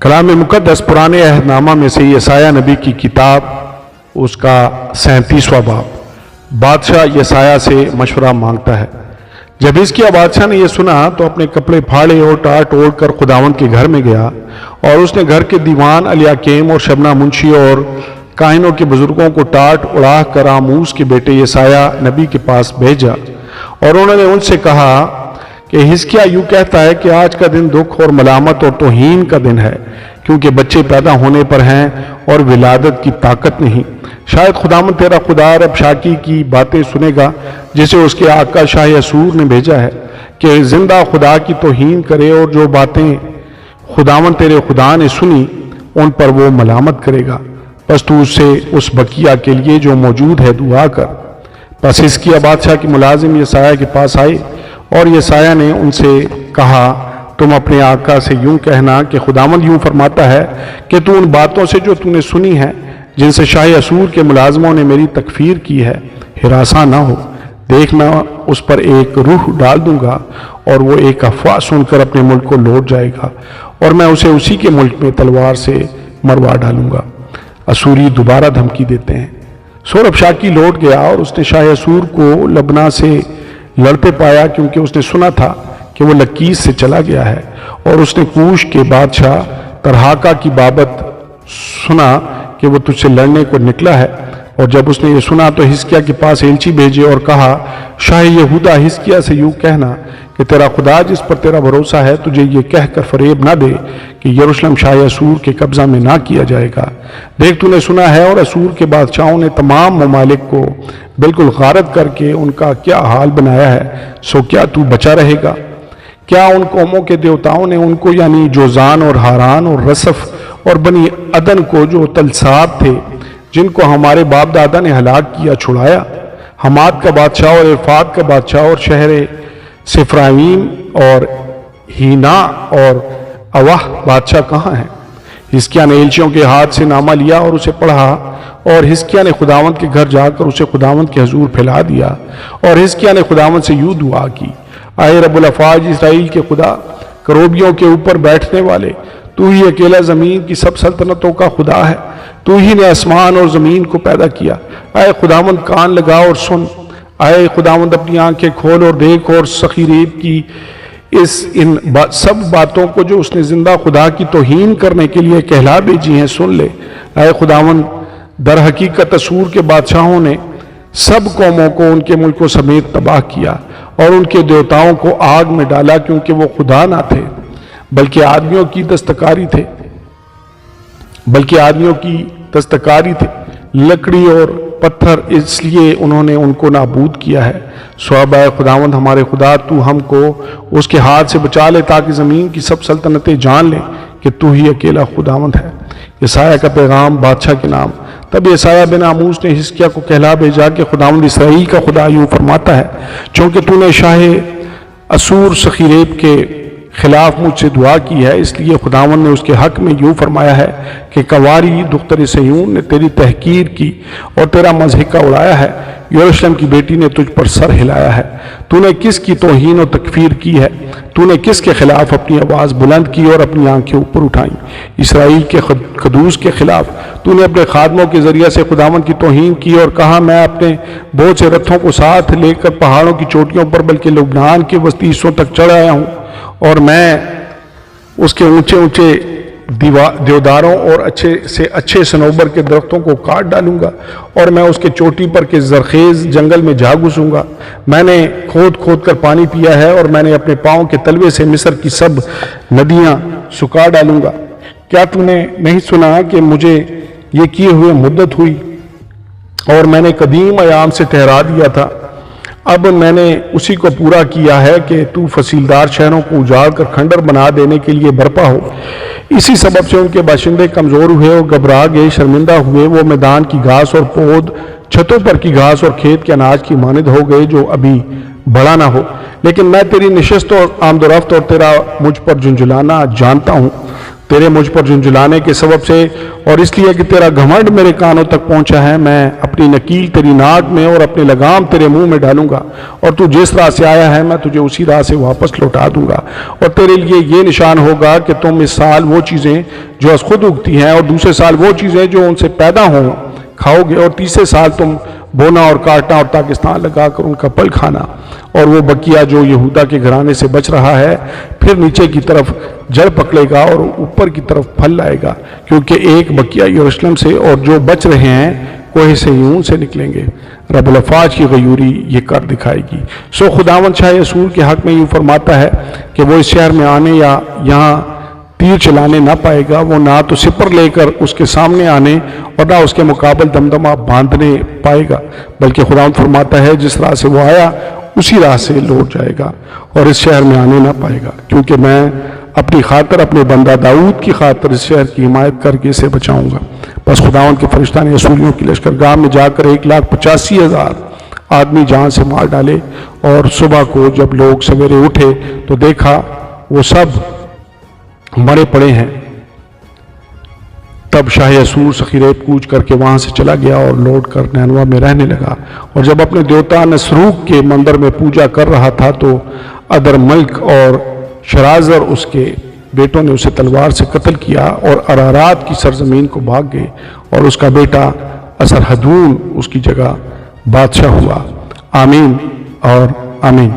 کلام مقدس پرانے عہد نامہ میں سے یسایہ نبی کی کتاب، اس کا 37واں باب۔ بادشاہ یسایہ سے مشورہ مانگتا ہے۔ جب حزقیہ بادشاہ نے یہ سنا تو اپنے کپڑے پھاڑے اور ٹاٹ اوڑھ کر خداوند کے گھر میں گیا، اور اس نے گھر کے دیوان الیاکیم اور شبنا منشی اور کاہنوں کے بزرگوں کو ٹاٹ اڑا کر آموس کے بیٹے یسایہ نبی کے پاس بھیجا، اور انہوں نے ان سے کہا کہ حزقیہ یوں کہتا ہے کہ آج کا دن دکھ اور ملامت اور توہین کا دن ہے، کیونکہ بچے پیدا ہونے پر ہیں اور ولادت کی طاقت نہیں۔ شاید خداوند تیرا خدا ربشاکی کی باتیں سنے گا، جسے اس کے آقا شاہ اسور نے بھیجا ہے کہ زندہ خدا کی توہین کرے، اور جو باتیں خداوند تیرے خدا نے سنی ان پر وہ ملامت کرے گا۔ بس تو اس سے اس بقیہ کے لیے جو موجود ہے دعا کر۔ پس حزقیہ بادشاہ کے ملازم یسایہ کے پاس آئے، اور یسایہ نے ان سے کہا، تم اپنے آقا سے یوں کہنا کہ خداوند یوں فرماتا ہے کہ تو ان باتوں سے جو تو نے سنی ہے، جن سے شاہ اسور کے ملازموں نے میری تکفیر کی ہے، ہراساں نہ ہو۔ دیکھ، میں اس پر ایک روح ڈال دوں گا، اور وہ ایک افواہ سن کر اپنے ملک کو لوٹ جائے گا، اور میں اسے اسی کے ملک میں تلوار سے مروا ڈالوں گا۔ اسوری دوبارہ دھمکی دیتے ہیں۔ سو ربشاکی لوٹ گیا، اور اس نے شاہ اسور کو لبنا سے لڑتے پایا، کیونکہ اس نے سنا تھا کہ وہ لکیس سے چلا گیا ہے، اور اس نے کوش کے بادشاہ ترہاکا کی بابت سنا کہ وہ تجھ سے لڑنے کو نکلا ہے۔ اور جب اس نے یہ سنا تو حزقیہ کے پاس ایلچی بھیجے اور کہا، شاہ یہودا حزقیہ سے یوں کہنا کہ تیرا خدا جس پر تیرا بھروسہ ہے تجھے یہ کہہ کر فریب نہ دے کہ یروشلم شاہ اسور کے قبضہ میں نہ کیا جائے گا۔ دیکھ، تو نے سنا ہے، اور اسور کے بادشاہوں نے تمام ممالک کو بالکل غارت کر کے ان کا کیا حال بنایا ہے، سو کیا تو بچا رہے گا؟ کیا ان قوموں کے دیوتاؤں نے ان کو، یعنی جوزان اور ہاران اور رصف اور بنی عدن کو، جو تلساب تھے جن کو ہمارے باپ دادا نے ہلاک کیا، چھڑایا؟ حماد کا بادشاہ اور ارفاد کا بادشاہ اور شہر سفراویم اور ہینا اور اوہ بادشاہ کہاں ہیں؟ حزقیہ نے ایلچیوں کے ہاتھ سے نامہ لیا اور اسے پڑھا، اور حزقیہ نے خداوند کے گھر جا کر اسے خداوند کے حضور پھیلا دیا، اور حزقیہ نے خداوند سے یوں دعا کی، اے رب الافواج اسرائیل کے خدا، کروبیوں کے اوپر بیٹھنے والے، تو ہی اکیلا زمین کی سب سلطنتوں کا خدا ہے، تو ہی نے آسمان اور زمین کو پیدا کیا۔ اے خداوند کان لگا اور سن، اے خداوند اپنی آنکھیں کھول اور دیکھ، اور سخیریب کی ان سب باتوں کو جو اس نے زندہ خدا کی توہین کرنے کے لیے کہلا بھیجی ہیں سن لے۔ اے خداوند، در حقیقت اسور کے بادشاہوں نے سب قوموں کو ان کے ملکوں سمیت تباہ کیا، اور ان کے دیوتاؤں کو آگ میں ڈالا، کیونکہ وہ خدا نہ تھے بلکہ آدمیوں کی دستکاری تھے، لکڑی اور پتھر، اس لیے انہوں نے ان کو نابود کیا ہے۔ سو اب اے خداوند ہمارے خدا، تو ہم کو اس کے ہاتھ سے بچا لے، تاکہ زمین کی سب سلطنتیں جان لیں کہ تو ہی اکیلا خداوند ہے۔ یسایہ کا پیغام بادشاہ کے نام۔ تب یسایہ بن آموس نے حزقیہ کو کہلا بھیجا کہ خداوند اسرائیل کا خدا یوں فرماتا ہے، چونکہ تو نے شاہ اسور سخیریب کے خلاف مجھ سے دعا کی ہے، اس لیے خداوند نے اس کے حق میں یوں فرمایا ہے کہ کنواری دختر صہیون نے تیری تحقیر کی اور تیرا مضحکہ اڑایا ہے، یروشلم کی بیٹی نے تجھ پر سر ہلایا ہے۔ تو نے کس کی توہین و تکفیر کی ہے؟ تو نے کس کے خلاف اپنی آواز بلند کی اور اپنی آنکھیں اوپر اٹھائیں؟ اسرائیل کے قدوس کے خلاف۔ تو نے اپنے خادموں کے ذریعے سے خداوند کی توہین کی اور کہا، میں اپنے بہت سے رتھوں کو ساتھ لے کر پہاڑوں کی چوٹیوں پر بلکہ لبنان کے وسطی حصوں تک چڑھ آیا ہوں، اور میں اس کے اونچے اونچے دیوداروں اور اچھے صنوبر کے درختوں کو کاٹ ڈالوں گا، اور میں اس کے چوٹی پر کے زرخیز جنگل میں جا گھسوں گا۔ میں نے کھود کھود کر پانی پیا ہے، اور میں نے اپنے پاؤں کے تلوے سے مصر کی سب ندیاں سکا ڈالوں گا۔ کیا تو نے نہیں سنا کہ مجھے یہ کیے ہوئے مدت ہوئی، اور میں نے قدیم ایام سے ٹھہرا دیا تھا؟ اب میں نے اسی کو پورا کیا ہے کہ تو فصیلدار شہروں کو اجاڑ کر کھنڈر بنا دینے کے لیے برپا ہو۔ اسی سبب سے ان کے باشندے کمزور ہوئے اور گھبرا گئے، شرمندہ ہوئے، وہ میدان کی گھاس اور پود، چھتوں پر کی گھاس اور کھیت کے اناج کی مانند ہو گئے جو ابھی بڑا نہ ہو۔ لیکن میں تیری نشست اور آمد و رفت اور تیرا مجھ پر جھنجھلانا جانتا ہوں۔ تیرے مجھ پر جھنجھلانے کے سبب سے اور اس لیے کہ تیرا گھمنڈ میرے کانوں تک پہنچا ہے، میں اپنی نکیل تیری ناک میں اور اپنی لگام تیرے منہ میں ڈالوں گا، اور تو جس راہ سے آیا ہے میں تجھے اسی راہ سے واپس لوٹا دوں گا۔ اور تیرے لیے یہ نشان ہوگا کہ تم اس سال وہ چیزیں جو از خود اگتی ہیں اور دوسرے سال وہ چیزیں جو ان سے پیدا ہوں کھاؤ گے، اور تیسرے سال تم بونا اور کاٹنا اور پاکستان لگا کر ان کا پل کھانا۔ اور وہ بقیہ جو یہودا کے گھرانے سے بچ رہا ہے پھر نیچے کی طرف جڑ پکڑے گا اور اوپر کی طرف پھل لائے گا، کیونکہ ایک بقیہ یروشلم سے اور جو بچ رہے ہیں کوہ صہیون سے نکلیں گے۔ رب الافواج کی غیوری یہ کر دکھائے گی۔ سو خداوند شاہ اسور کے حق میں یوں فرماتا ہے کہ وہ اس شہر میں آنے یا یہاں تیر چلانے نہ پائے گا، وہ نہ تو سپر لے کر اس کے سامنے آنے اور نہ اس کے مقابل دمدمہ باندھنے پائے گا، بلکہ خداوند فرماتا ہے جس راہ سے وہ آیا اسی راہ سے لوٹ جائے گا اور اس شہر میں آنے نہ پائے گا، کیونکہ میں اپنی خاطر اپنے بندہ داؤد کی خاطر اس شہر کی حمایت کر کے اسے بچاؤں گا۔ بس خداوند کے فرشتہ نے اسوریوں کی لشکرگاہ میں جا کر 1,85,000 آدمی جان سے مار ڈالے، اور صبح کو جب لوگ سویرے اٹھے تو دیکھا وہ سب مرے پڑے ہیں۔ تب شاہ اسور سخیریب کوچ کر کے وہاں سے چلا گیا اور لوٹ کر نینوا میں رہنے لگا، اور جب اپنے دیوتا نسروک کے مندر میں پوجا کر رہا تھا تو ادر ملک اور شرازر اس کے بیٹوں نے اسے تلوار سے قتل کیا اور ارارات کی سرزمین کو بھاگ گئے، اور اس کا بیٹا اسرحدون اس کی جگہ بادشاہ ہوا۔ آمین اور آمین۔